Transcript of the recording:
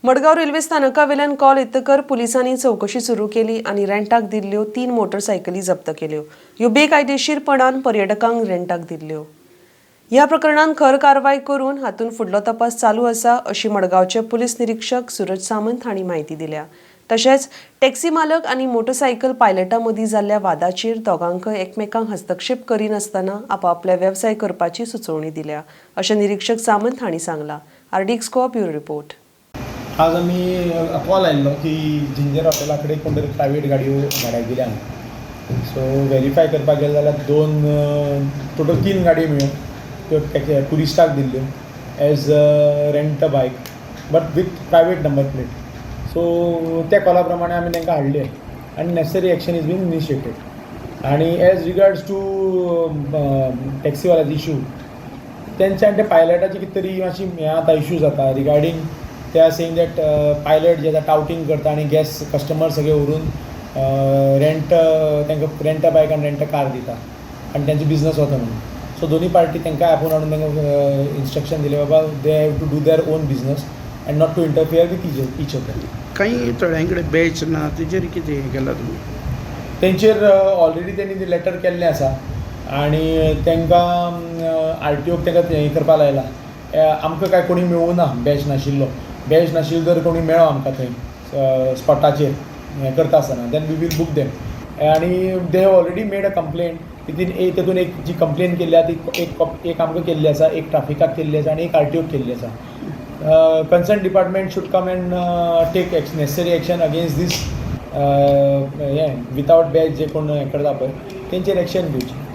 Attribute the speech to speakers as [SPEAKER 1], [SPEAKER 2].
[SPEAKER 1] Madgaon railway स्थानकावेल्यान call येतकर पुलिसांनी चौकशी सुरू केली आणि रेंटाक दिल्ल्यो 3 मोटरसायकली जप्त केल्यो। ह्यो बेकायदेशीरपणान पर्यटकांक रेंटाक दिल्ल्यो। ह्या प्रकरणात खर कारवाई करून हातून फुडलो तपास चालू आसा अशी मडगावचे पुलीस निरीक्षक सूरज सामंत हांणी माहिती दिल्या। तशेंच टॅक्सी मालक आणि मोटरसायकल पायलटा मदीं जाल्ल्या वादाचेर दोगांक एकमेकांक हस्तक्षेप करिनासतना आपापले वेवसाय करपाची सुचोवणी दिल्या अशें निरीक्षक सामंत हांणी सांगलां। RDX bureau report.
[SPEAKER 2] आज आम्ही कॉल आयल्लो की जिंजर हॉटेला कडेन कोण तरी प्रायवेट गाडयो भाड्याक दिल्या सो व्हेरीफाय करपाक गेले जाल्यार टोटल 3 गाडयो मेळ्ळ्यो त्यो टुरिस्टाक दिल्ल्यो age rent a bike but with private number plate. So त्या कॉला प्रमाणे आमी तांकां हाडले आनी necessary action is been initiated. आणि एज रिगार्ड्स टू टॅक्सीवाल्याचो इशू तेंच्या आनी त्या पायलटाची कितें तरी मातशी हें आतां इशू जाता रिगार्डींग ते आर सेइंग दॅट पायलट जे टाउटिंग करता आणि गॅस कस्टमर सगळे व्हरून तांकां रेंट अ बायक आनी रेंट अ कार दिता आनी तेंचो बिजनस वता म्हणून। सो दोनी पार्टी तांकां आपूण हाडून तांकां इन्स्ट्रक्शन दिलें बाबा they have to do their own business and not to interfere with each other.
[SPEAKER 3] काही थोड्यांकडे बॅच ना तेजेर कितें हें केलां तुमी?
[SPEAKER 2] तेंचेर ऑलरेडी तेणी लेटर केल्लें आसा आनी तांकां RTOक तांकां हें करपा लायला। आमकां काय कोणी मेळूं ना बॅच नाशिल्लो। बॅच नाशिल्लो जर कोणी मेळ्ळो आमकां थंय स्पॉटाचेर हें करता आसतना then we will book them. आनी they have already made a complaint तितून एक जी कंप्लेन केल्ली आसा ती एक आमकां केल्ली आसा, एक ट्राफिकाक केल्ली आसा आनी एक RTOक केल्ली आसा। Concern department should come and take necessary action against these without badge जे कोण हें करता पळय तेंचेर एक्शन घेवची।